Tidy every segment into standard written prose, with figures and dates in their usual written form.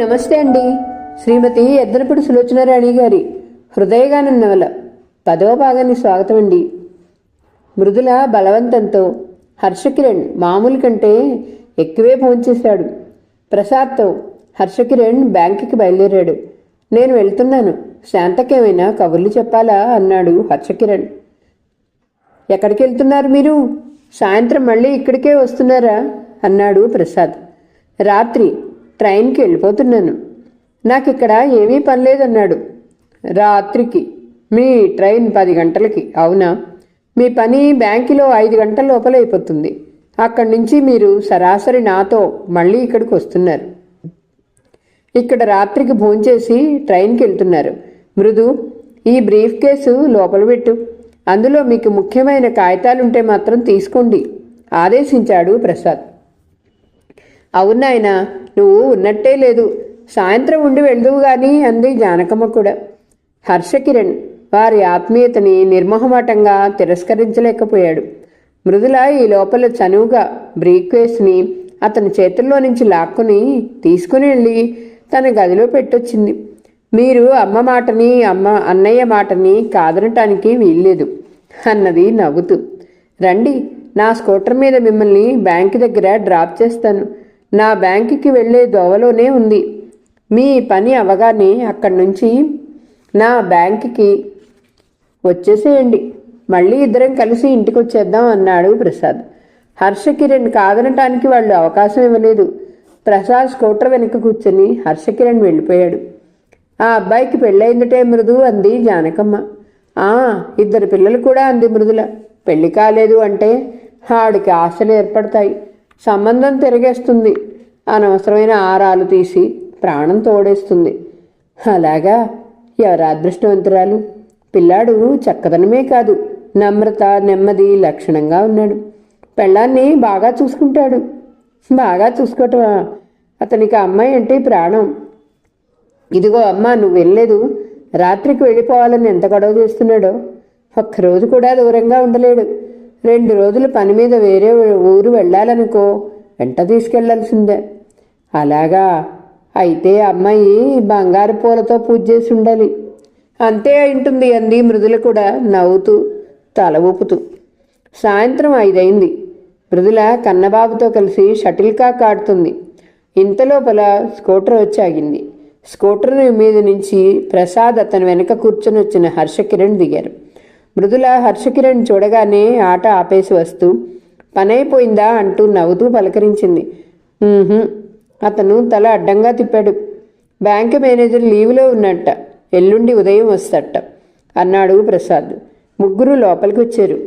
నమస్తే అండి. శ్రీమతి ఎద్దనపూడి సులోచనారాణి గారి హృదయగానం నవల 10వ భాగాన్ని స్వాగతం అండి. మృదుల బలవంతంతో హర్షకిరణ్ మామూలు కంటే ఎక్కువే భోంచేశాడు. ప్రసాద్తో హర్షకిరణ్ బ్యాంకుకి బయలుదేరాడు. నేను వెళ్తున్నాను, శాంతకేమైనా కబుర్లు చెప్పాలా అన్నాడు హర్షకిరణ్. ఎక్కడికి వెళ్తున్నారు మీరు? సాయంత్రం మళ్ళీ ఇక్కడికే వస్తున్నారా అన్నాడు ప్రసాద్. రాత్రి ట్రైన్కి వెళ్ళిపోతున్నాను. నాకు ఇక్కడ ఏమీ పని లేదన్నాడు. రాత్రికి? మీ ట్రైన్ 10 గంటలకి, అవునా? మీ పని బ్యాంకులో 5 గంటల లోపల అయిపోతుంది. అక్కడి నుంచి మీరు సరాసరి నాతో మళ్ళీ ఇక్కడికి వస్తున్నారు. ఇక్కడ రాత్రికి భోంచేసి ట్రైన్కి వెళ్తున్నారు. మృదు, ఈ బ్రీఫ్ కేసు లోపల పెట్టు. అందులో మీకు ముఖ్యమైన కాగితాలుంటే మాత్రం తీసుకోండి ఆదేశించాడు ప్రసాద్. అవునాయన, నువ్వు ఉన్నట్టే లేదు, సాయంత్రం ఉండి వెళ్దువు గాని అంది జానకమ్మ కూడా. హర్షకిరణ్ వారి ఆత్మీయతని నిర్మోహమాటంగా తిరస్కరించలేకపోయాడు. మృదుల ఈ లోపల చనువుగా బ్రీఫ్ కేసుని అతని చేతుల్లో నుంచి లాక్కుని తీసుకుని వెళ్ళి తన గదిలో పెట్టొచ్చింది. మీరు అమ్మ మాటని అన్నయ్య మాటని కాదనటానికి వీల్లేదు అన్నది నవ్వుతూ. రండి, నా స్కూటర్ మీద మిమ్మల్ని బ్యాంకు దగ్గర డ్రాప్ చేస్తాను. నా బ్యాంకుకి వెళ్ళే దోవలోనే ఉంది. మీ పని అవగానే అక్కడి నుంచి నా బ్యాంకుకి వచ్చేసేయండి. మళ్ళీ ఇద్దరం కలిసి ఇంటికి వచ్చేద్దాం అన్నాడు ప్రసాద్. హర్షకిరణ్ కాదనటానికి వాళ్ళు అవకాశం ఇవ్వలేదు. ప్రసాద్ స్కూటర్ వెనక కూర్చొని హర్షకిరణ్ వెళ్ళిపోయాడు. ఆ అబ్బాయికి పెళ్ళయిందటే మృదు అంది జానకమ్మ. 2 పిల్లలు కూడా అంది మృదుల. పెళ్లి కాలేదు అంటే ఆడికి ఆశలు ఏర్పడతాయి, సంబంధం తిరిగేస్తుంది, అనవసరమైన ఆరాలు తీసి ప్రాణం తోడేస్తుంది. అలాగా? ఎవరి అదృష్టవంతురాలు. పిల్లాడు చక్కదనమే కాదు, నమ్రత నెమ్మది లక్షణంగా ఉన్నాడు. పెళ్ళాన్ని బాగా చూసుకుంటాడు. బాగా చూసుకోవటమా? అతనికి అమ్మాయి అంటే ప్రాణం. ఇదిగో అమ్మ, నువ్వు వెళ్ళలేదు. రాత్రికి వెళ్ళిపోవాలని ఎంత గొడవ చేస్తున్నాడో. ఒక్కరోజు కూడా దూరంగా ఉండలేడు. 2 రోజులు పని మీద వేరే ఊరు వెళ్ళాలనుకో, వెంట తీసుకెళ్లాల్సిందే. అలాగా? అయితే అమ్మాయి బంగారు పూలతో పూజ చేసి ఉండాలి. అంతే అయింటుంది అంది మృదుల కూడా నవ్వుతూ తల ఊపుతూ. సాయంత్రం 5 అయింది. మృదుల కన్నబాబుతో కలిసి షటిల్ కాక్ ఆడుతుంది. ఇంతలోపల స్కూటర్ వచ్చి ఆగింది. స్కూటర్ మీద నుంచి ప్రసాద్ అతని వెనక కూర్చొని వచ్చిన హర్షకిరణ్ దిగారు. మృదుల హర్షకిరణ్ చూడగానే ఆట ఆపేసి వస్తూ, పనైపోయిందా అంటూ నవ్వుతూ పలకరించింది. అతను తల అడ్డంగా తిప్పాడు. బ్యాంకు మేనేజర్ లీవులో ఉన్నట్ట, ఎల్లుండి ఉదయం వస్తట అన్నాడు ప్రసాద్. ముగ్గురు లోపలికి వచ్చారు.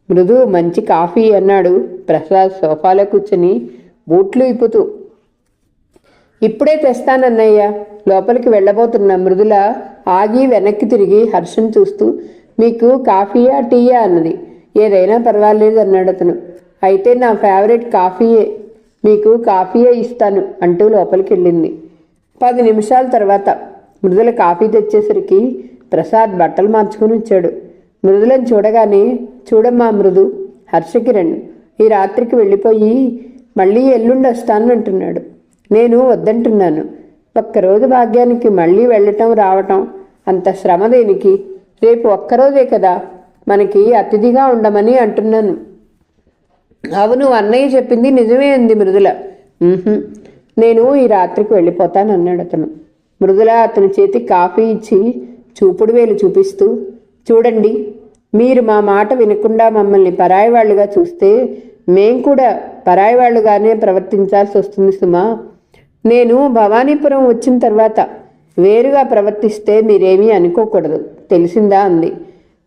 మృదు, మంచి కాఫీ అన్నాడు ప్రసాద్ సోఫాలో కూర్చొని బూట్లు ఇప్పుతూ. ఇప్పుడే తెస్తానన్నయ్య. లోపలికి వెళ్ళబోతున్న మృదుల ఆగి వెనక్కి తిరిగి హర్షం చూస్తూ, మీకు కాఫీయా టీయా అన్నది. ఏదైనా పర్వాలేదు అన్నాడు అతను. అయితే నా ఫేవరెట్ కాఫీయే, మీకు కాఫీయే ఇస్తాను అంటూ లోపలికి వెళ్ళింది. 10 నిమిషాల తర్వాత మృదుల కాఫీ తెచ్చేసరికి ప్రసాద్ బట్టలు మార్చుకుని వచ్చాడు. మృదులను చూడగానే, చూడమ్మా మృదు, హర్షకిరణ్ ఈ రాత్రికి వెళ్ళిపోయి మళ్ళీ ఎల్లుండి వస్తాను అంటున్నాడు. నేను వద్దంటున్నాను. ఒక్కరోజు భాగ్యానికి మళ్ళీ వెళ్ళటం రావటం అంత శ్రమ దేనికి? రేపు ఒక్కరోజే కదా, మనకి అతిథిగా ఉండమని అంటున్నాను. అవును, అన్నయ్య చెప్పింది నిజమే అంది మృదుల. నేను ఈ రాత్రికి వెళ్ళిపోతాను అన్నాడు అతను. మృదుల అతని చేతికి కాఫీ ఇచ్చి చూపుడు వేలు చూపిస్తూ, చూడండి, మీరు మా మాట వినకుండా మమ్మల్ని పరాయివాళ్లుగా చూస్తే మేం కూడా పరాయివాళ్లుగానే ప్రవర్తించాల్సి వస్తుంది సుమా. నేను భవానీపురం వచ్చిన తర్వాత వేరుగా ప్రవర్తిస్తే మీరేమీ అనుకోకూడదు, తెలిసిందా అంది.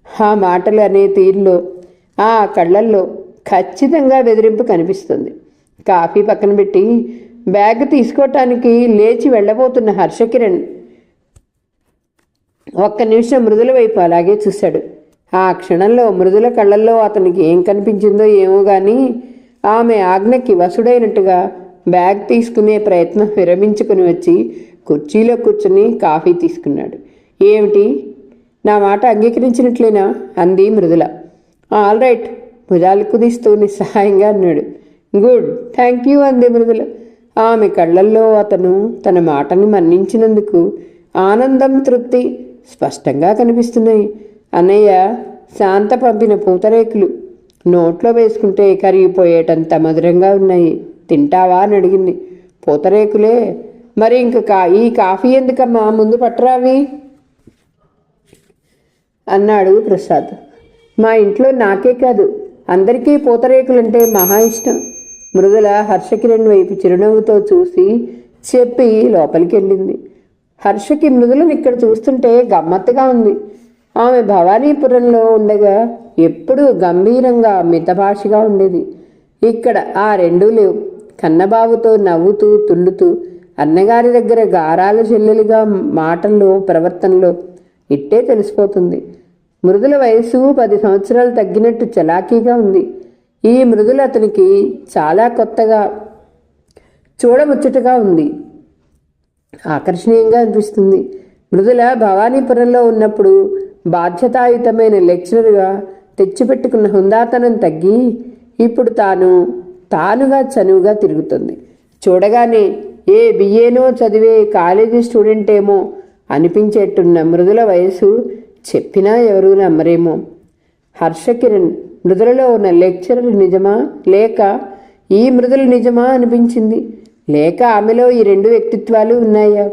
ఆ మాటలు అనే తీరులో, ఆ కళ్ళల్లో ఖచ్చితంగా బెదిరింపు కనిపిస్తుంది. కాఫీ పక్కన పెట్టి బ్యాగ్ తీసుకోవటానికి లేచి వెళ్ళబోతున్న హర్షకిరణ్ 1 నిమిషం మృదుల వైపు అలాగే చూశాడు. ఆ క్షణంలో మృదుల కళ్ళల్లో అతనికి ఏం కనిపించిందో ఏమో కానీ, ఆమె ఆజ్ఞకి వసుడైనట్టుగా బ్యాగ్ తీసుకునే ప్రయత్నం విరమించుకుని వచ్చి కుర్చీలో కూర్చుని కాఫీ తీసుకున్నాడు. ఏమిటి, నా మాట అంగీకరించినట్లేనా అంది మృదుల. ఆల్ రైట్, భుజాలు కుదిస్తూ నిస్సహాయంగా అన్నాడు. గుడ్, థ్యాంక్ యూ అంది మృదుల. ఆమె కళ్ళల్లో అతను తన మాటని మన్నించినందుకు ఆనందం, తృప్తి స్పష్టంగా కనిపిస్తున్నాయి. అన్నయ్య, శాంత పంపిన పూతరేకులు నోట్లో వేసుకుంటే కరిగిపోయేటంత మధురంగా ఉన్నాయి. తింటావా అని అడిగింది. పూతరేకులే. మరి ఇంక ఈ కాఫీ ఎందుకమ్మా, ముందు పట్టరావి అన్నాడు ప్రసాద్. మా ఇంట్లో నాకే కాదు అందరికీ పూతరేకులంటే మహా ఇష్టం. మృదుల హర్షకిరణ్ వైపు చిరునవ్వుతో చూసి చెప్పి లోపలికి వెళ్ళింది. హర్షకి మృదులను ఇక్కడ చూస్తుంటే గమ్మత్తుగా ఉంది. ఆమె భవానీపురంలో ఉండగా ఎప్పుడూ గంభీరంగా మితభాషగా ఉండేది. ఇక్కడ ఆ రెండూ లేవు. కన్నబాబుతో నవ్వుతూ తుళ్ళుతూ, అన్నగారి దగ్గర గారాల చెల్లెలుగా మాటల్లో ప్రవర్తనలో ఇట్టే తెలిసిపోతుంది. మృదుల వయసు 10 సంవత్సరాలు తగ్గినట్టు చలాకీగా ఉంది. ఈ మృదుల అతనికి చాలా కొత్తగా, చూడముచ్చటగా ఉంది, ఆకర్షణీయంగా అనిపిస్తుంది. మృదుల భవానీపురంలో ఉన్నప్పుడు బాధ్యతాయుతమైన లెక్చరర్గా తెచ్చిపెట్టుకున్న హుందాతనం తగ్గి ఇప్పుడు తానుగా చనువుగా తిరుగుతుంది. చూడగానే ఏ బిఏనో చదివే కాలేజీ స్టూడెంట్ ఏమో అనిపించేట్టున్న మృదుల వయసు చెప్పినా ఎవరూ నమ్మరేమో. హర్షకిరణ్ మృదులలో ఉన్న లెక్చరర్ నిజమా, లేక ఈ మృదుల నిజమా అనిపించింది. లేక ఆమెలో ఈ రెండు వ్యక్తిత్వాలు ఉన్నాయా?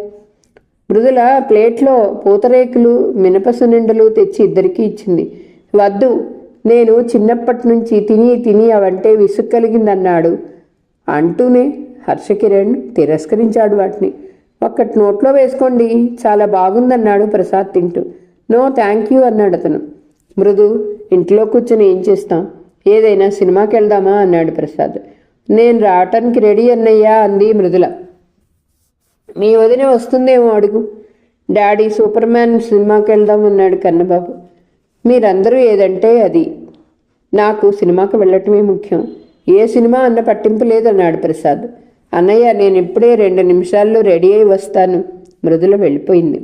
మృదుల ప్లేట్లో పూతరేకులు, మినపసునిండలు తెచ్చి ఇద్దరికీ ఇచ్చింది. వద్దు, నేను చిన్నప్పటి నుంచి తిని అవంటే విసుగు కలిగిందన్నాడు. అంటూనే హర్షకిరణ్ తిరస్కరించాడు వాటిని. ఒక్కటి నోట్లో వేసుకోండి, చాలా బాగుందన్నాడు ప్రసాద్ తింటూ. నో థ్యాంక్ యూ అన్నాడు అతను. మృదు, ఇంట్లో కూర్చొని ఏం చేస్తాం, ఏదైనా సినిమాకి వెళ్దామా అన్నాడు ప్రసాద్. నేను రావటానికి రెడీ అన్నయ్యా అంది మృదుల. మీ వదిన వస్తుందేమో అడుగు. డాడీ సూపర్ మ్యాన్ సినిమాకి వెళ్దాం అన్నాడు కన్నబాబు. మీరందరూ ఏదంటే అది, నాకు సినిమాకి వెళ్ళటమే ముఖ్యం. ఏ సినిమా అన్న పట్టింపు లేదన్నాడు ప్రసాద్. అన్నయ్య, నేను ఇప్పుడే 2 నిమిషాల్లో రెడీ అయి వస్తాను. మృదుల వెళ్ళిపోయింది.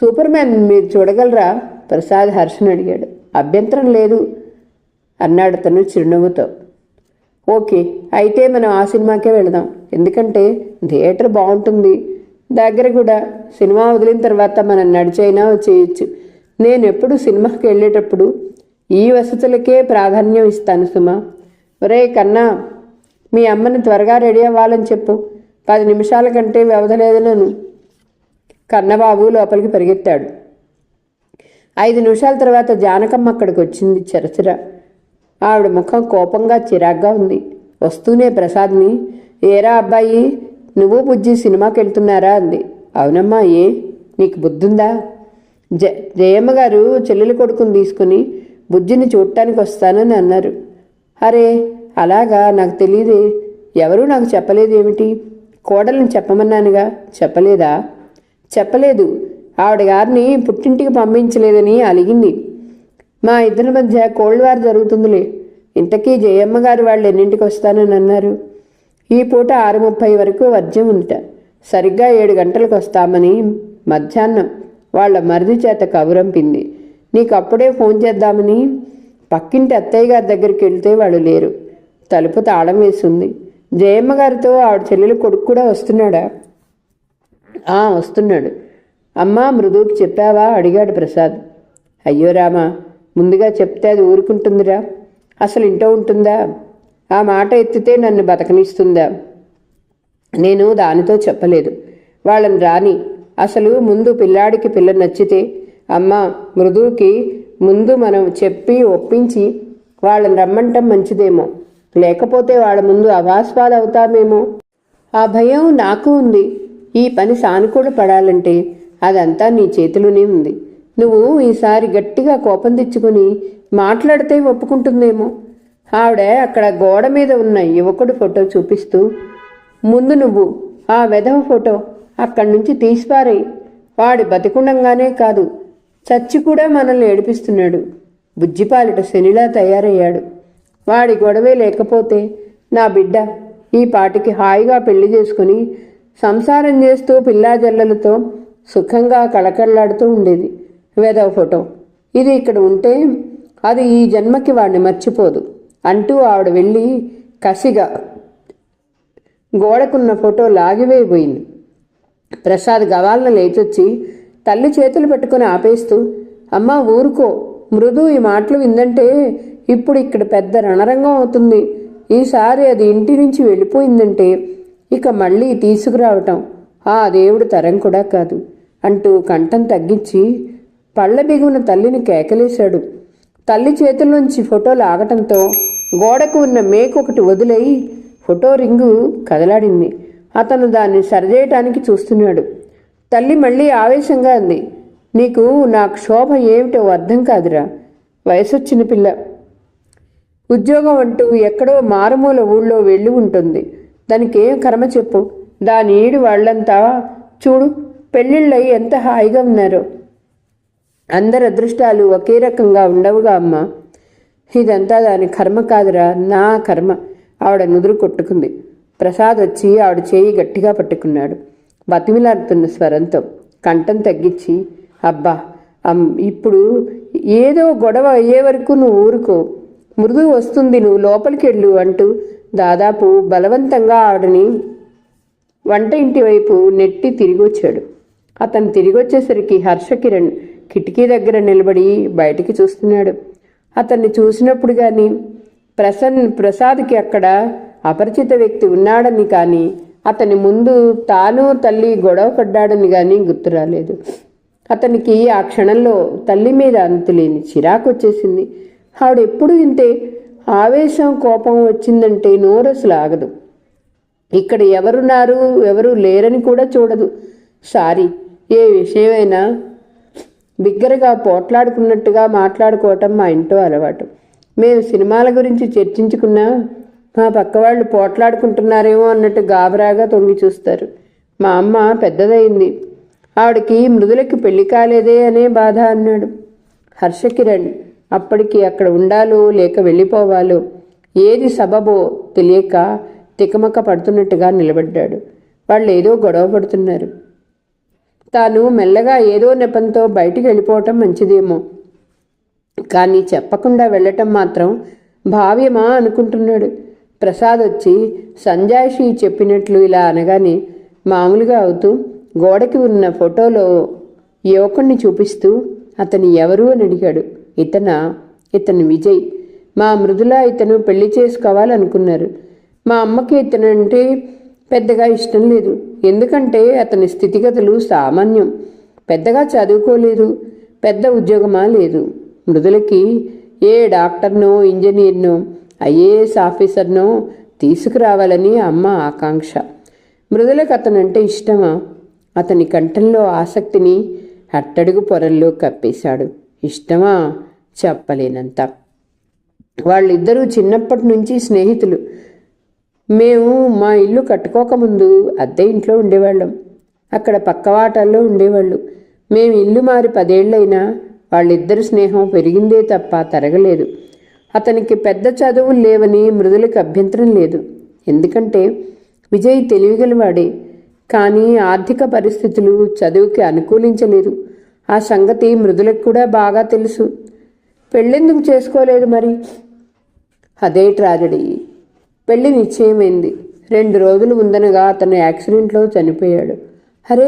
సూపర్ మ్యాన్ మీరు చూడగలరా? ప్రసాద్ హర్షను అడిగాడు. అభ్యంతరం లేదు అన్నాడు అతను చిరునవ్వుతో. ఓకే, అయితే మనం ఆ సినిమాకే వెళదాం. ఎందుకంటే థియేటర్ బాగుంటుంది, దగ్గర కూడా. సినిమా వదిలిన తర్వాత మనం నడిచైనా చేయొచ్చు. నేను ఎప్పుడు సినిమాకి వెళ్ళేటప్పుడు ఈ వసతులకే ప్రాధాన్యం ఇస్తాను సుమా. ఒరే కన్నా, మీ అమ్మని త్వరగా రెడీ అవ్వాలని చెప్పు. 10 నిమిషాల కంటే వ్యవధలేదనను. కన్నబాబు లోపలికి పరిగెత్తాడు. 5 నిమిషాల తర్వాత జానకమ్మ అక్కడికి వచ్చింది చరచర. ఆవిడ ముఖం కోపంగా చిరాగ్గా ఉంది. వస్తూనే ప్రసాద్ని, ఏరా అబ్బాయి, నువ్వు బుజ్జి సినిమాకి వెళ్తున్నారా అంది. అవునమ్మా, ఏ నీకు బుద్ధుందా? జయమ్మ గారు చెల్లెలి కొడుకుని తీసుకుని బుజ్జిని చూడటానికి వస్తానని అన్నారు. అరే అలాగా, నాకు తెలియదే. ఎవరూ నాకు చెప్పలేదేమిటి? కోడల్ని చెప్పమన్నానుగా. చెప్పలేదా? చెప్పలేదు. ఆవిడ గారిని పుట్టింటికి పంపించలేదని అలిగింది. మా ఇద్దరి మధ్య కోల్డ్ వార్ జరుగుతుందిలే. ఇంతకీ జయమ్మ గారు వాళ్ళు ఎన్నింటికి వస్తానని అన్నారు? ఈ పూట 6:30 వరకు వర్జ్యం ఉంట. సరిగ్గా 7 గంటలకు వస్తామని మధ్యాహ్నం వాళ్ళ మరిది చేత కబురంపింది. నీకు అప్పుడే ఫోన్ చేద్దామని. పక్కింటి అత్తయ్య గారి దగ్గరికి వెళ్తే వాళ్ళు లేరు. తలుపు తాళం వేసింది. జయమ్మ గారితో ఆవిడ చెల్లెలు కొడుకు కూడా వస్తున్నాడా? వస్తున్నాడు. అమ్మా, మృదువుకి చెప్పావా అడిగాడు ప్రసాద్. అయ్యో రామా, ముందుగా చెప్తే అది ఊరుకుంటుందిరా. అసలు ఇంట్లో ఉంటుందా? ఆ మాట ఎత్తితే నన్ను బతకనిస్తుందా? నేను దానితో చెప్పలేదు. వాళ్ళని రాని. అసలు ముందు పిల్లాడికి పిల్ల నచ్చితే, అమ్మ మృదువుకి ముందు మనం చెప్పి ఒప్పించి వాళ్ళని రమ్మంటం మంచిదేమో. లేకపోతే వాళ్ళ ముందు అభాస్పాలు అవుతామేమో. ఆ భయం నాకు ఉంది. ఈ పని సానుకూల పడాలంటే అదంతా నీ చేతిలోనే ఉంది. నువ్వు ఈసారి గట్టిగా కోపం తెచ్చుకొని మాట్లాడితే ఒప్పుకుంటుందేమో. ఆవిడ అక్కడ గోడ మీద ఉన్న యువకుడి ఫోటో చూపిస్తూ, ముందు నువ్వు ఆ వెధవ ఫోటో అక్కడి నుంచి తీసిపారేయి. వాడి బతికుండంగానే కాదు, చచ్చి కూడా మనల్ని ఏడిపిస్తున్నాడు. బుజ్జిపాలిట శనిలా తయారయ్యాడు. వాడి గొడవే లేకపోతే నా బిడ్డ ఈ పాటికి హాయిగా పెళ్లి చేసుకుని సంసారం చేస్తూ పిల్లాజల్లలతో సుఖంగా కళకళలాడుతూ ఉండేది. వేదవ ఫోటో ఇది ఇక్కడ ఉంటే అది ఈ జన్మకి వాడిని మర్చిపోదు అంటూ ఆవిడ వెళ్ళి కసిగా గోడకున్న ఫోటో లాగివేయబోయింది. ప్రసాద్ గవాలన లేచొచ్చి తల్లి చేతులు పట్టుకుని ఆపేస్తూ, అమ్మా ఊరుకో, మృదు ఈ మాటలు విందంటే ఇప్పుడు ఇక్కడ పెద్ద రణరంగం అవుతుంది. ఈసారి అది ఇంటి నుంచి వెళ్ళిపోయిందంటే ఇక మళ్ళీ తీసుకురావటం ఆ దేవుడు తరం కూడా కాదు అంటూ కంఠం తగ్గించి పళ్ళ బిగున తల్లిని కేకలేశాడు. తల్లి చేతుల్లోంచి ఫోటో లాగటంతో గోడకు ఉన్న మేకు ఒకటి వదిలై ఫోటో రింగు కదలాడింది. అతను దాన్ని సరిచేయటానికి చూస్తున్నాడు. తల్లి మళ్ళీ ఆవేశంగా అంది, నీకు నా క్షోభ ఏమిటో అర్థం కాదురా. వయసొచ్చిన పిల్ల, ఉద్యోగం అంటూ ఎక్కడో మారుమూల ఊళ్ళో వెళ్ళి ఉంటుంది. దానికేం కర్మ చెప్పు. దాని ఈడు వాళ్ళంతా చూడు పెళ్ళిళ్ళయి ఎంత హాయిగా ఉన్నారో. అందరి అదృష్టాలు ఒకే రకంగా ఉండవుగా అమ్మా. ఇదంతా దాని కర్మ కాదురా, నా కర్మ. ఆవిడ నుదురు కొట్టుకుంది. ప్రసాద్ వచ్చి ఆవిడ చేయి గట్టిగా పట్టుకున్నాడు. బతిమిలాడుతున్న స్వరంతో కంఠం తగ్గించి, అబ్బా ఇప్పుడు ఏదో గొడవ అయ్యే వరకు నువ్వు ఊరుకో. మృదు వస్తుంది, నువ్వు లోపలికి వెళ్ళు అంటూ దాదాపు బలవంతంగా ఆవిడని వంట ఇంటి వైపు నెట్టి తిరిగి వచ్చాడు. అతను తిరిగి వచ్చేసరికి హర్షకిరణ్ కిటికీ దగ్గర నిలబడి బయటికి చూస్తున్నాడు. అతన్ని చూసినప్పుడు కానీ ప్రసాద్కి అక్కడ అపరిచిత వ్యక్తి ఉన్నాడని కానీ అతని ముందు తాను తల్లి గొడవ పడ్డాడని కానీ గుర్తు రాలేదు. అతనికి ఆ క్షణంలో తల్లి మీద అంతులేని చిరాకు వచ్చేసింది. ఆవిడెప్పుడు ఇంతే. ఆవేశం కోపం వచ్చిందంటే నోరసులు ఆగదు. ఇక్కడ ఎవరున్నారు ఎవరు లేరని కూడా చూడదు. సారీ, ఏ విషయమైనా బిగ్గరగా పోట్లాడుకున్నట్టుగా మాట్లాడుకోవటం మా ఇంట్లో అలవాటు. మేము సినిమాల గురించి చర్చించుకున్నా మా పక్కవాళ్ళు పోట్లాడుకుంటున్నారేమో అన్నట్టు గాబరాగా తొంగి చూస్తారు. మా అమ్మ పెద్దదయింది, ఆవిడకి మృదులకి పెళ్లి కాలేదే అనే బాధ అన్నాడు హర్షకిరణ్. అప్పటికి అక్కడ ఉండాలో లేక వెళ్ళిపోవాలో ఏది సబబో తెలియక తికమక పడుతున్నట్టుగా నిలబడ్డాడు. వాళ్ళు ఏదో గొడవ పడుతున్నారు. తాను మెల్లగా ఏదో నెపంతో బయటికి వెళ్ళిపోవటం మంచిదేమో, కానీ చెప్పకుండా వెళ్ళటం మాత్రం భావ్యమా అనుకుంటున్నాడు. ప్రసాద్ వచ్చి సంజాయిషి చెప్పినట్లు ఇలా అనగానే మామూలుగా అవుతూ గోడకి ఉన్న ఫోటోలో యువకుణ్ణి చూపిస్తూ అతని ఎవరు అని అడిగాడు. ఇతను విజయ్. మా మృదుల ఇతను పెళ్లి చేసుకోవాలనుకున్నారు. మా అమ్మకి ఇతనంటే పెద్దగా ఇష్టం లేదు. ఎందుకంటే అతని స్థితిగతులు సామాన్యం. పెద్దగా చదువుకోలేదు, పెద్ద ఉద్యోగమా లేదు. మృదులకి ఏ డాక్టర్నో ఇంజనీర్నో ఐఏఎస్ ఆఫీసర్నో తీసుకురావాలని అమ్మ ఆకాంక్ష. మృదులకు అతనంటే ఇష్టమా? అతని కంఠంలో ఆసక్తిని అట్టడుగు పొరల్లో కప్పేశాడు. ఇష్టమా? చెప్పలేనంత. వాళ్ళిద్దరూ చిన్నప్పటి నుంచి స్నేహితులు. మేము మా ఇల్లు కట్టుకోకముందు అద్దె ఇంట్లో ఉండేవాళ్ళం. అక్కడ పక్కవాటాల్లో ఉండేవాళ్ళు. మేము ఇల్లు మారి 10 ఏళ్ళైనా వాళ్ళిద్దరి స్నేహం పెరిగిందే తప్ప తరగలేదు. అతనికి పెద్ద చదువులు లేవని మృదులకు అభ్యంతరం లేదు. ఎందుకంటే విజయ్ తెలివిగలవాడే. కానీ ఆర్థిక పరిస్థితులు చదువుకి అనుకూలించలేదు. ఆ సంగతి మృదులకు కూడా బాగా తెలుసు. పెళ్ళెందుకు చేసుకోలేదు మరి? అదే ట్రాజడీ. పెళ్లి నిశ్చయమైంది. 2 రోజులు ముందనగా అతను యాక్సిడెంట్లో చనిపోయాడు. అరే,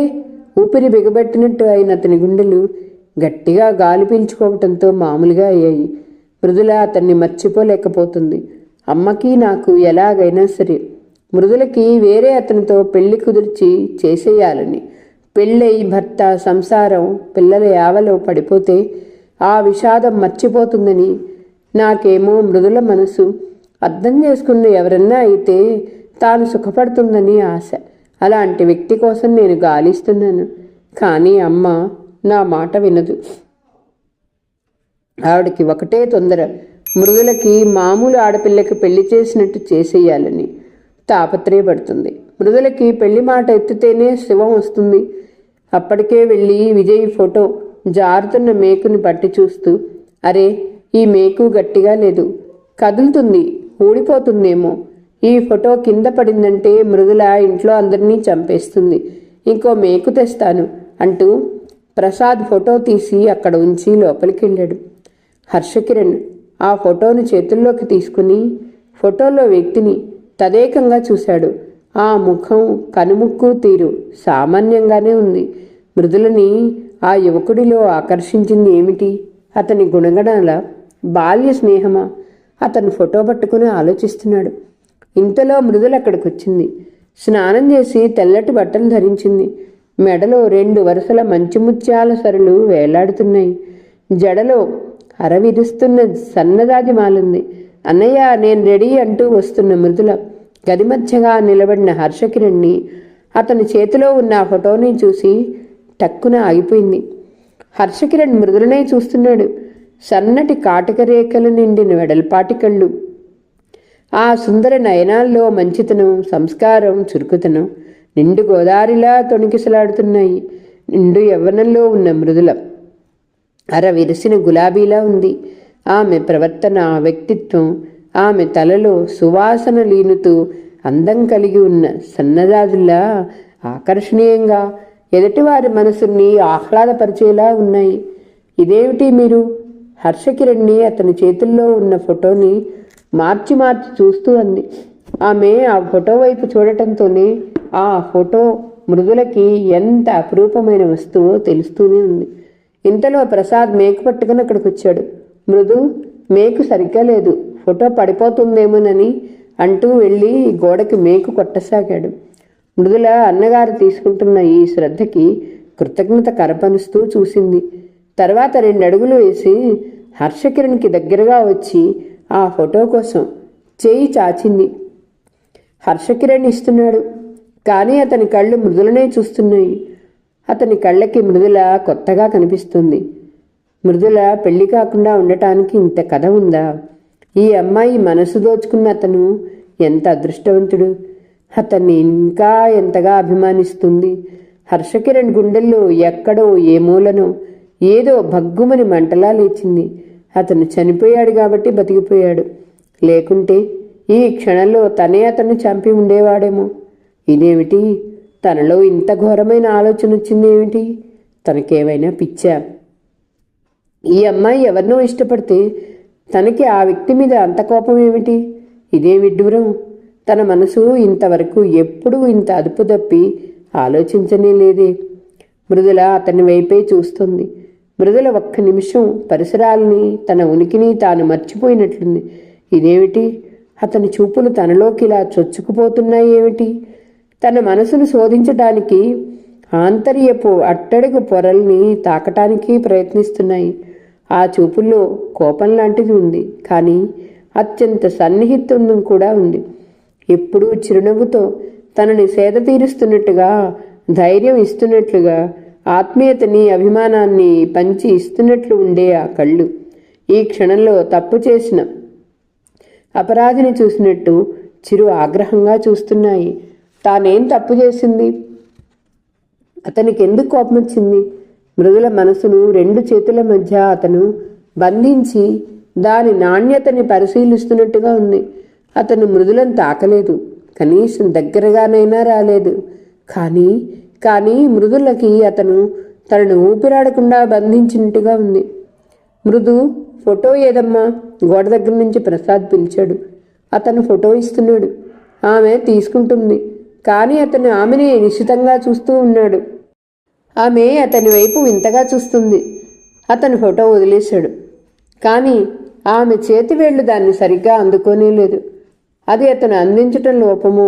ఊపిరి బిగబెట్టినట్టు అయిన అతని గుండెలు గట్టిగా గాలి పీల్చుకోవటంతో మామూలుగా అయ్యాయి. మృదుల అతన్ని మర్చిపోలేకపోతుంది. అమ్మకి నాకు ఎలాగైనా సరే మృదులకి వేరే అతనితో పెళ్లి కుదిర్చి చేసేయాలని. పెళ్ళై భర్త, సంసారం, పిల్లల యావలో పడిపోతే ఆ విషాదం మర్చిపోతుందని. నాకేమో మృదుల మనసు అర్థం చేసుకున్న ఎవరన్నా అయితే తాను సుఖపడుతుందని ఆశ. అలాంటి వ్యక్తి కోసం నేను గాలిస్తున్నాను. కానీ అమ్మ నా మాట వినదు. ఆవిడకి ఒకటే తొందర, మృదులకి మామూలు ఆడపిల్లకి పెళ్లి చేసినట్టు చేసేయాలని తాపత్రయపడుతుంది. మృదులకి పెళ్లి మాట ఎత్తితేనే శివం వస్తుంది. అప్పటికే వెళ్ళి విజయ్ ఫోటో జారుతున్న మేకుని పట్టి చూస్తూ, అరే ఈ మేకు గట్టిగా లేదు, కదులుతుంది, ఊడిపోతుందేమో. ఈ ఫోటో కింద పడిందంటే మృదుల ఇంట్లో అందరినీ చంపేస్తుంది. ఇంకో మేకు తెస్తాను అంటూ ప్రసాద్ ఫోటో తీసి అక్కడ ఉంచి లోపలికి వెళ్ళాడు. హర్షకిరణ్ ఆ ఫోటోను చేతుల్లోకి తీసుకుని ఫోటోలో వ్యక్తిని తదేకంగా చూశాడు. ఆ ముఖం, కనుముక్కు తీరు సామాన్యంగానే ఉంది. మృదులని ఆ యువకుడిలో ఆకర్షించింది ఏమిటి? అతని గుణగణాల, బాల్య స్నేహమా? అతను ఫోటో పట్టుకుని ఆలోచిస్తున్నాడు. ఇంతలో మృదుల అక్కడికి వచ్చింది. స్నానం చేసి తెల్లటి బట్టలు ధరించింది. మెడలో 2 వరుసల మంచిముత్యాల సరులు వేలాడుతున్నాయి. జడలో అరవిరుస్తున్న సన్నదాది మాలుంది. అన్నయ్య, నేను రెడీ అంటూ వస్తున్న మృదుల గది మధ్యగా నిలబడిన హర్షకిరణ్ని, అతని చేతిలో ఉన్న ఆ ఫోటోని చూసి టక్కున ఆగిపోయింది. హర్షకిరణ్ మృదులనే చూస్తున్నాడు. సన్నటి కాటక రేఖలు నిండిన వెడల్పాటి కళ్ళు, ఆ సుందర నయనాల్లో మంచితనం, సంస్కారం, చురుకుతనం నిండు గోదారిలా తొణికిసలాడుతున్నాయి. నిండు యవ్వనంలో ఉన్న మృదుల విరిసిన గులాబీలా ఉంది. ఆమె ప్రవర్తన, వ్యక్తిత్వం, ఆమె తలలో సువాసన లీనుతూ అందం కలిగి ఉన్న సన్నజాజుల్లా ఆకర్షణీయంగా ఎదుటివారి మనసుని ఆహ్లాదపరిచేలా ఉన్నాయి. ఇదేమిటి మీరు? హర్షకిరణ్ని అతని చేతుల్లో ఉన్న ఫోటోని మార్చి మార్చి చూస్తూ అంది. ఆమె ఆ ఫోటో వైపు చూడటంతోనే ఆ ఫోటో మృదులకి ఎంత అపురూపమైన వస్తువో తెలుస్తూనే ఉంది. ఇంతలో ప్రసాద్ మేకు పట్టుకుని అక్కడికి వచ్చాడు. మృదు, మేకు సరిగ్గా లేదు, ఫోటో పడిపోతుందేమోనని అంటూ వెళ్ళి గోడకి మేకు కొట్టసాగాడు. మృదుల అన్నగారు తీసుకుంటున్న ఈ శ్రద్ధకి కృతజ్ఞత కరపనుస్తూ చూసింది. తర్వాత 2 అడుగులు వేసి హర్షకిరణ్కి దగ్గరగా వచ్చి ఆ ఫోటో కోసం చేయి చాచింది. హర్షకిరణ్ ఇస్తున్నాడు, కానీ అతని కళ్ళు మృదులనే చూస్తున్నాయి. అతని కళ్ళకి మృదుల కొత్తగా కనిపిస్తుంది. మృదుల పెళ్లి కాకుండా ఉండటానికి ఇంత కథ ఉందా? ఈ అమ్మాయి మనసు దోచుకున్న అతను ఎంత అదృష్టవంతుడు! అతన్ని ఇంకా ఎంతగా అభిమానిస్తుంది. హర్షకిరణ్ గుండెల్లో ఎక్కడో ఏ మూలనో ఏదో భగ్గుమని మంటలా లేచింది. అతను చనిపోయాడు కాబట్టి బతికిపోయాడు, లేకుంటే ఈ క్షణంలో తనే అతన్ని చంపి ఉండేవాడేమో. ఇదేమిటి? తనలో ఇంత ఘోరమైన ఆలోచన వచ్చిందేమిటి? తనకేమైనా పిచ్చా? ఈ అమ్మాయి ఎవరినో ఇష్టపడితే తనకి ఆ వ్యక్తి మీద అంత కోపం ఏమిటి? ఇదే విడ్డూరం. తన మనసు ఇంతవరకు ఎప్పుడూ ఇంత అదుపు తప్పి ఆలోచించనే లేదే. మృదుల అతని వైపే చూస్తుంది. మృదుల ఒక్క నిమిషం పరిసరాలని, తన ఉనికిని తాను మర్చిపోయినట్లుంది. ఇదేమిటి? అతని చూపులు తనలోకి ఇలా చొచ్చుకుపోతున్నాయి ఏమిటి? తన మనసును శోధించటానికి, ఆంతర్యపు అట్టడుగు పొరల్ని తాకటానికి ప్రయత్నిస్తున్నాయి. ఆ చూపుల్లో కోపం లాంటిది ఉంది, కానీ అత్యంత సన్నిహితం కూడా ఉంది. ఎప్పుడూ చిరునవ్వుతో తనని సేద తీరుస్తున్నట్టుగా, ధైర్యం ఇస్తున్నట్లుగా, ఆత్మీయతని, అభిమానాన్ని పంచి ఇస్తున్నట్లు ఉండే ఆ కళ్ళు ఈ క్షణంలో తప్పు చేసిన అపరాధిని చూసినట్టు చిరు ఆగ్రహంగా చూస్తున్నాయి. తానేం తప్పు చేసింది? అతనికి ఎందుకు కోపం వచ్చింది? మృదుల మనసును 2 చేతుల మధ్య అతను బంధించి దాని నాణ్యతని పరిశీలిస్తున్నట్టుగా ఉంది. అతను మృదులను తాకలేదు, కనీసం దగ్గరగానైనా రాలేదు. కానీ మృదులకి అతను తనను ఊపిరాడకుండా బంధించినట్టుగా ఉంది. మృదు, ఫోటో ఏదమ్మా? గోడ దగ్గర నుంచి ప్రసాద్ పిలిచాడు. అతను ఫోటో ఇస్తున్నాడు. ఆమె తీసుకుంటుంది, కానీ అతను ఆమెనే నిశితంగా చూస్తూ ఉన్నాడు. ఆమె అతని వైపు వింతగా చూస్తుంది. అతను ఫోటో వదిలేశాడు, కానీ ఆమె చేతి వేళ్లు దాన్ని సరిగ్గా అందుకోనేలేదు. అది అతను అందించటం లోపమో,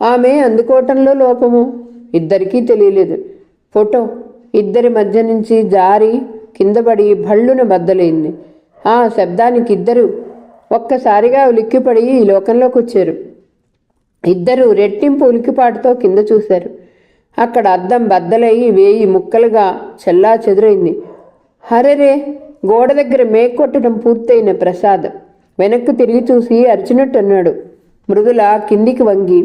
ఆమె అందుకోవటంలో లోపమో ఇద్దరికీ తెలియలేదు. ఫోటో ఇద్దరి మధ్య నుంచి జారి కిందపడి భళ్ళున బద్దలైంది. ఆ శబ్దానికి ఇద్దరు ఒక్కసారిగా ఉలిక్కిపడి ఈ లోకంలోకి వచ్చారు. ఇద్దరు రెట్టింపు ఉలికిపాటుతో కింద చూశారు. అక్కడ అద్దం బద్దలయ్యి 1000 ముక్కలుగా చెల్లా చెదురైంది. హరెరే! గోడ దగ్గర మేక్ కొట్టడం పూర్తయిన ప్రసాద్ వెనక్కు తిరిగి చూసి అరిచినట్టు అన్నాడు. మృదుల కిందికి వంగి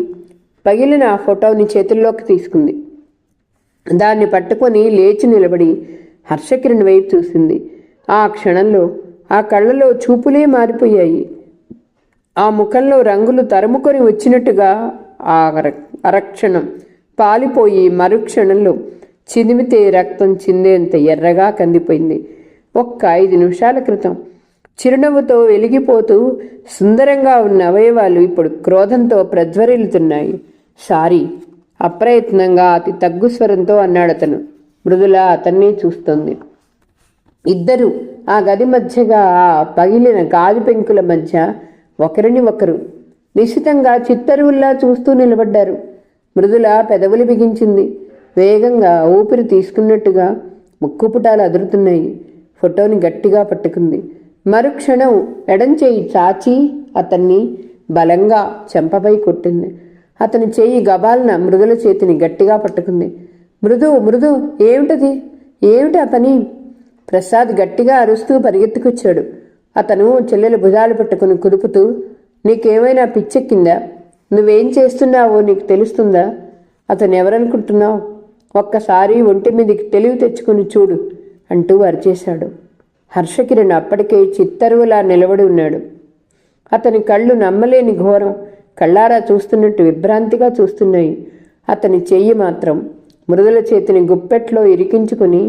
పగిలిన ఆ ఫోటోని చేతుల్లోకి తీసుకుంది. దాన్ని పట్టుకొని లేచి నిలబడి హర్షకిరణ్ వైపు చూసింది. ఆ క్షణంలో ఆ కళ్ళలో చూపులే మారిపోయాయి. ఆ ముఖంలో రంగులు తరుముకొని వచ్చినట్టుగా అరక్షణం పాలిపోయి మరుక్షణంలో చిదిమితే రక్తం చిందేంత ఎర్రగా కందిపోయింది. ఒక్క 5 నిమిషాల క్రితం చిరునవ్వుతో వెలిగిపోతూ సుందరంగా ఉన్న అవయవాలు ఇప్పుడు క్రోధంతో ప్రజ్వరిల్లుతున్నాయి. సారీ, అప్రయత్నంగా అతి తగ్గు స్వరంతో అన్నాడతను. మృదుల అతన్ని చూస్తోంది. ఇద్దరు ఆ గది మధ్యగా ఆ పగిలిన గాజు పెంకుల మధ్య ఒకరిని ఒకరు నిశితంగా చిత్తరువుల్లా చూస్తూ నిలబడ్డారు. మృదుల పెదవులు బిగించింది. వేగంగా ఊపిరి తీసుకున్నట్టుగా ముక్కుపుటాలు అదురుతున్నాయి. ఫోటోని గట్టిగా పట్టుకుంది. మరుక్షణం ఎడంచేయి చాచి అతన్ని బలంగా చెంపపై కొట్టింది. అతని చేయి గబాలన మృదుల చేతిని గట్టిగా పట్టుకుంది. మృదు మృదు ఏమిటది? ఏమిటి ఆ పని? ప్రసాద్ గట్టిగా అరుస్తూ పరిగెత్తుకొచ్చాడు. అతను చెల్లెలు భుజాలు పట్టుకుని కుదుపుతూ, నీకేమైనా పిచ్చెక్కిందా? నువ్వేం చేస్తున్నావో నీకు తెలుస్తుందా? అతను ఎవరనుకుంటున్నావు? ఒక్కసారి ఒంటి మీదకి తెలివి తెచ్చుకుని చూడు అంటూ అరిచేశాడు. హర్షకిరణ్ అప్పటికే చిత్తరువులా నిలబడి ఉన్నాడు. అతని కళ్ళు నమ్మలేని ఘోరం కళ్ళారా చూస్తున్నట్టు విభ్రాంతిగా చూస్తున్నాయి. అతని చెయ్యి మాత్రం మృదుల చేతిని గుప్పెట్లో ఇరికించుకుని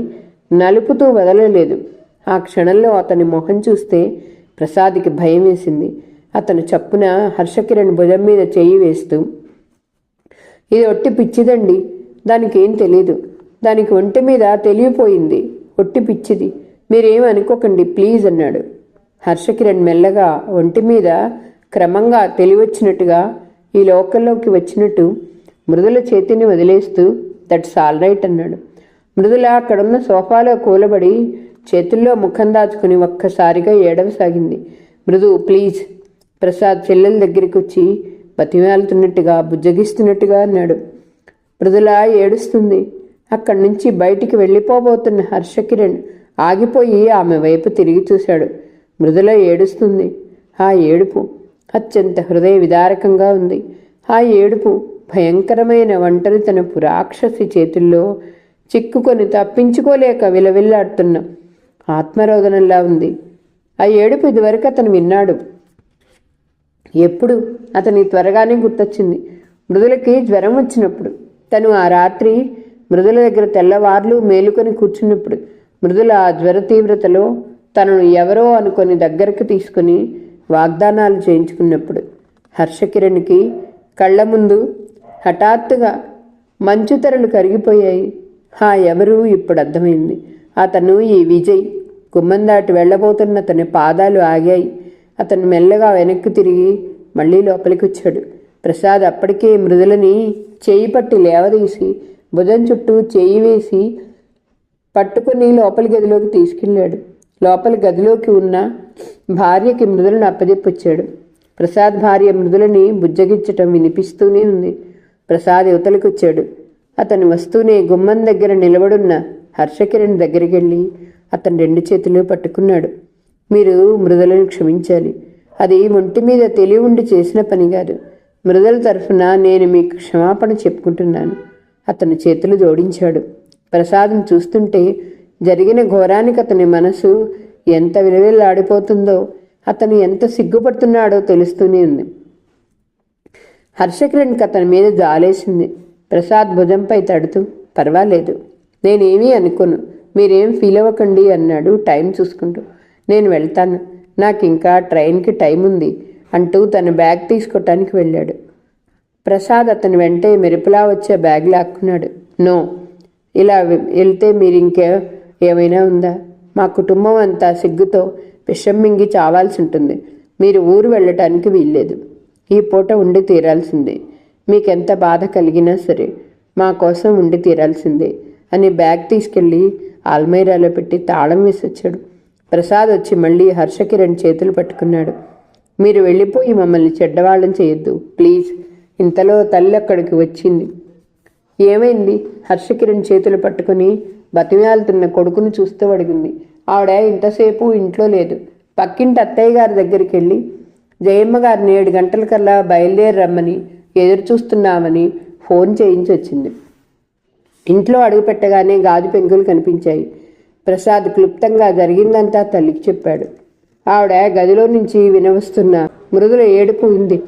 నలుపుతూ వదలలేదు. ఆ క్షణంలో అతని మొహం చూస్తే ప్రసాద్కి భయం వేసింది. అతను చప్పున హర్షకిరణ్ భుజం మీద చెయ్యి వేస్తూ, ఇది ఒట్టి పిచ్చిదండి, దానికి ఏం తెలీదు. దానికి ఒంటి మీద తెలివిపోయింది, ఒట్టి పిచ్చిది, మీరేం అనుకోకండి ప్లీజ్ అన్నాడు. హర్షకిరణ్ మెల్లగా ఒంటి మీద క్రమంగా తెలివచ్చినట్టుగా ఈ లోకంలోకి వచ్చినట్టు మృదుల చేతిని వదిలేస్తూ దట్స్ ఆల్ రైట్ అన్నాడు. మృదుల అక్కడున్న సోఫాలో కూలబడి చేతుల్లో ముఖం దాచుకుని ఒక్కసారిగా ఏడవసాగింది. మృదు ప్లీజ్. ప్రసాద్ చెల్లెల దగ్గరికి వచ్చి బతిమాలుతున్నట్టుగా బుజ్జగిస్తున్నట్టుగా అన్నాడు. మృదుల ఏడుస్తుంది. అక్కడి నుంచి బయటికి వెళ్ళిపోబోతున్న హర్షకిరణ్ ఆగిపోయి ఆమె వైపు తిరిగి చూశాడు. మృదుల ఏడుస్తుంది. ఆ ఏడుపు అత్యంత హృదయ విదారకంగా ఉంది. ఆ ఏడుపు భయంకరమైన ఒంటరితనపు రాక్షసి చేతుల్లో చిక్కుకొని తప్పించుకోలేక విలవిల్లాడుతున్న ఆత్మరోదనంలా ఉంది. ఆ ఏడుపు ఇదివరకు అతను విన్నాడు. ఎప్పుడు? అతని త్వరగానే గుర్తొచ్చింది. మృదులకి జ్వరం వచ్చినప్పుడు. తను ఆ రాత్రి మృదుల దగ్గర తెల్లవార్లు మేలుకొని కూర్చున్నప్పుడు. మృదుల ఆ జ్వర తీవ్రతలో తనను ఎవరో అనుకొని దగ్గరకు తీసుకుని వాగ్దానాలు చేయించుకున్నప్పుడు. హర్షకిరణ్కి కళ్ళ ముందు హఠాత్తుగా మంచు తెరలు కరిగిపోయాయి. ఎవరు ఇప్పుడు అర్థమైంది. అతను ఈ విజయ్. గుమ్మం దాటి వెళ్ళబోతున్న అతని పాదాలు ఆగాయి. అతను మెల్లగా వెనక్కి తిరిగి మళ్ళీ లోపలికి వచ్చాడు. ప్రసాద్ అప్పటికే మృదులని చేయి పట్టి లేవదీసి భుజం చుట్టూ చేయి వేసి పట్టుకుని లోపలి గదిలోకి తీసుకెళ్ళాడు. లోపలి గదిలోకి ఉన్న భార్యకి మృదులను అప్పజెప్పొచ్చాడు. ప్రసాద్ భార్య మృదులని బుజ్జగించటం వినిపిస్తూనే ఉంది. ప్రసాద్ యువతలకు వచ్చాడు. అతను వస్తూనే గుమ్మం దగ్గర నిలబడున్న హర్షకిరణ్ దగ్గరికి వెళ్ళి అతను 2 చేతులు పట్టుకున్నాడు. మీరు మృదులను క్షమించాలి. అది ఒంటి మీద తెలివి ఉండి చేసిన పని కాదు. మృదుల తరఫున నేను మీకు క్షమాపణ చెప్పుకుంటున్నాను. అతని చేతులు జోడించాడు. ప్రసాద్ను చూస్తుంటే జరిగిన ఘోరానికి అతని మనసు ఎంత విలువెల్లాడిపోతుందో, అతను ఎంత సిగ్గుపడుతున్నాడో తెలుస్తూనే ఉంది. హర్షకిరణ్కి అతని మీద జాలేసింది. ప్రసాద్ భుజంపై తడుతూ, పర్వాలేదు, నేనేమీ అనుకోను, మీరేం ఫీల్ అవ్వకండి అన్నాడు టైం చూసుకుంటూ. నేను వెళ్తాను, నాకు ఇంకా ట్రైన్కి టైం ఉంది అంటూ తన బ్యాగ్ తీసుకోవటానికి వెళ్ళాడు. ప్రసాద్ అతని వెంటే మెరుపులా వచ్చే బ్యాగ్ లాక్కున్నాడు. నో, ఇలా వెళ్తే మీరు ఏమైనా ఉందా? మా కుటుంబం అంతా సిగ్గుతో విషం మింగి చావాల్సి ఉంటుంది. మీరు ఊరు వెళ్ళటానికి వీల్లేదు. ఈ పూట ఉండి తీరాల్సిందే. మీకెంత బాధ కలిగినా సరే మా కోసం ఉండి తీరాల్సిందే అని బ్యాగ్ తీసుకెళ్ళి ఆల్మైరాలో పెట్టి తాళం వేసి వచ్చాడు. ప్రసాద్ వచ్చి మళ్ళీ హర్షకిరణ్ చేతులు పట్టుకున్నాడు. మీరు వెళ్ళిపోయి మమ్మల్ని చెడ్డవాళ్ళని చేయొద్దు ప్లీజ్. ఇంతలో తల్లి అక్కడికి వచ్చింది. ఏమైంది? హర్షకిరణ్ చేతులు పట్టుకుని బతిమాలుతున్న కొడుకును చూస్తూ అడిగింది. ఆవిడ ఇంతసేపు ఇంట్లో లేదు. పక్కింటి అత్తయ్య గారి దగ్గరికి వెళ్ళి జయమ్మ గారిని 7 గంటలకల్లా బయలుదేరి రమ్మని ఎదురు చూస్తున్నామని ఫోన్ చేయించి వచ్చింది. ఇంట్లో అడుగుపెట్టగానే గాజు పెంకులు కనిపించాయి. ప్రసాద్ క్లుప్తంగా జరిగిందంతా తల్లికి చెప్పాడు. ఆవిడ గదిలో నుంచి వినవస్తున్న మృదుల ఏడుపు ఉంది.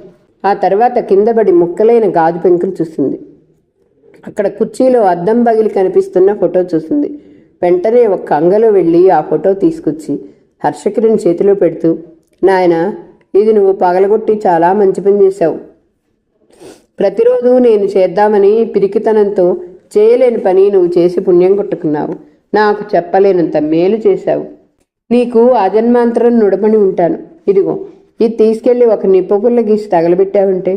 ఆ తర్వాత కిందపడి ముక్కలైన గాజు పెంకులు చూసింది. అక్కడ కుర్చీలో అద్దం బగిలి కనిపిస్తున్న ఫోటో చూసింది. వెంటనే ఒక అంగలో వెళ్ళి ఆ ఫోటో తీసుకొచ్చి హర్షకిరణ్ చేతిలో పెడుతూ, నాయనా, ఇది నువ్వు పగలగొట్టి చాలా మంచి పని చేశావు. ప్రతిరోజు నేను చేద్దామని పిరికితనంతో చేయలేని పని నువ్వు చేసి పుణ్యం కొట్టుకున్నావు. నాకు చెప్పలేనంత మేలు చేశావు. నీకు అజన్మాంతరం నుడపని ఉంటాను. ఇదిగో, ఇది తీసుకెళ్ళి ఒక నిప్పుకుల్ల గీసి తగలబెట్టావంటే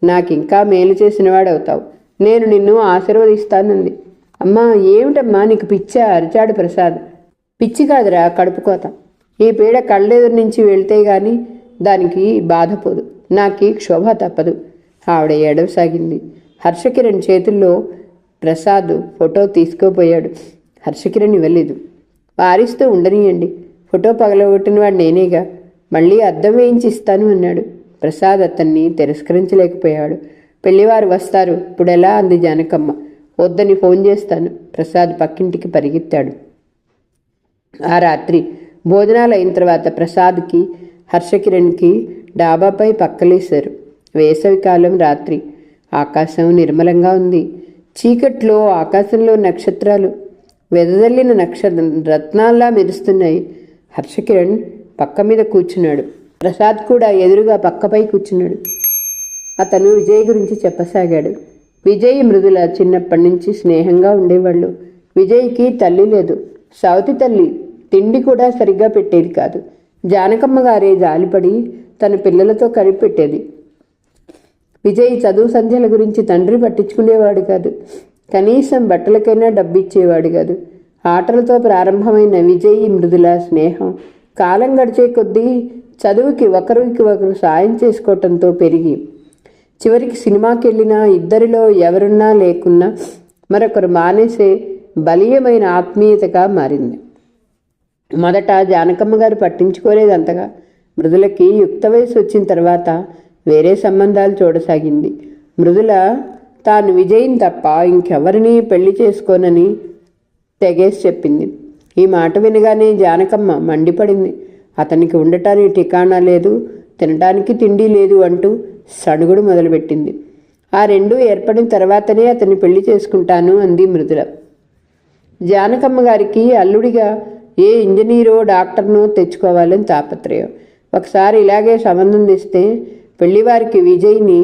నాకు ఇంకా మేలు చేసినవాడవుతావు. నేను నిన్ను ఆశీర్వదిస్తానంది. అమ్మా, ఏమిటమ్మా నీకు పిచ్చా? అరిచాడు ప్రసాద్. పిచ్చి కాదురా, కడుపుకోత. ఈ పీడ కళ్ళెదురు నుంచి వెళ్తే గాని దానికి బాధపోదు. నాకీ క్షోభ తప్పదు. ఆవిడ ఏడవసాగింది. హర్షకిరణ్ చేతుల్లో ప్రసాద్ ఫోటో తీసుకుపోయాడు. హర్షకిరణ్ ఇవ్వలేదు. వారిస్తూ ఉండనీయండి, ఫోటో పగలగొట్టిన వాడు నేనేగా, మళ్ళీ అద్దం వేయించి ఇస్తాను అన్నాడు. ప్రసాద్ అతన్ని తిరస్కరించలేకపోయాడు. పెళ్లివారు వస్తారు, ఇప్పుడెలా అంది జానకమ్మ. వద్దని ఫోన్ చేస్తాను. ప్రసాద్ పక్కింటికి పరిగెత్తాడు. ఆ రాత్రి భోజనాలు అయిన తర్వాత ప్రసాద్కి హర్షకిరణ్కి డాబాపై పక్కలేశారు. వేసవికాలం రాత్రి. ఆకాశం నిర్మలంగా ఉంది. చీకట్లో ఆకాశంలో నక్షత్రాలు వెదజల్లిన రత్నాల్లా మెరుస్తున్నాయి. హర్షకిరణ్ పక్క మీద కూర్చున్నాడు. ప్రసాద్ కూడా ఎదురుగా పక్కపై కూర్చున్నాడు. అతను విజయ్ గురించి చెప్పసాగాడు. విజయ్ మృదుల చిన్నప్పటి నుంచి స్నేహంగా ఉండేవాళ్ళు. విజయ్కి తల్లి లేదు. సవతి తల్లి తిండి కూడా సరిగ్గా పెట్టేది కాదు. జానకమ్మ గారే జాలిపడి తన పిల్లలతో కలిపి పెట్టేది. విజయ్ చదువు సంధ్యల గురించి తండ్రి పట్టించుకునేవాడు కాదు. కనీసం బట్టలకైనా డబ్బిచ్చేవాడు కాదు. ఆటలతో ప్రారంభమైన విజయ్ మృదుల స్నేహం కాలం గడిచే కొద్దీ చదువుకి ఒకరికి ఒకరు సాయం చేసుకోవటంతో పెరిగి చివరికి సినిమాకి వెళ్ళినా ఇద్దరిలో ఎవరున్నా లేకున్నా మరొకరు మానేసే బలీయమైన ఆత్మీయతగా మారింది. మొదట జానకమ్మ గారు పట్టించుకోలేదు అంతగా. మృదులకి యుక్త వయసు వచ్చిన తర్వాత వేరే సంబంధాలు చూడసాగింది. మృదుల తాను విజయ్ని తప్ప ఇంకెవరిని పెళ్లి చేసుకోనని తెగేసి చెప్పింది. ఈ మాట వినగానే జానకమ్మ మండిపడింది. అతనికి ఉండటానికి ఠికాణా లేదు, తినటానికి తిండి లేదు అంటూ సణుగుడు మొదలుపెట్టింది. ఆ రెండూ ఏర్పడిన తర్వాతనే అతన్ని పెళ్లి చేసుకుంటాను అంది మృదుల. జానకమ్మ గారికి అల్లుడిగా ఏ ఇంజనీరో డాక్టర్నో తెచ్చుకోవాలని తాపత్రయం. ఒకసారి ఇలాగే సంబంధం తెస్తే పెళ్లివారికి విజయ్ని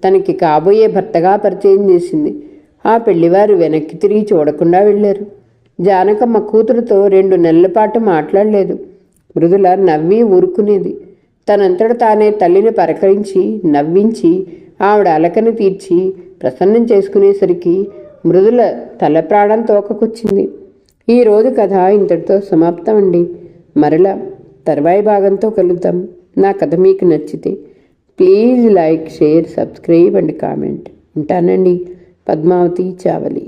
తనకి కాబోయే భర్తగా పరిచయం చేసింది. ఆ పెళ్లివారు వెనక్కి తిరిగి చూడకుండా వెళ్ళారు. జానకమ్మ కూతురుతో 2 నెలల పాటు మాట్లాడలేదు. మృదుల నవ్వి ఊరుకునేది. తనంతట తానే తల్లిని పరకరించి నవ్వించి ఆవిడ అలకని తీర్చి ప్రసన్నం చేసుకునేసరికి మృదుల తల ప్రాణం తోకకొచ్చింది. ఈరోజు కథ ఇంతటితో సమాప్తం అండి. మరలా తర్వాయి భాగంతో కలుద్దాం. నా కథ మీకు నచ్చితే please like, share, subscribe and comment. ఉంటానండి. పద్మావతి చావలి.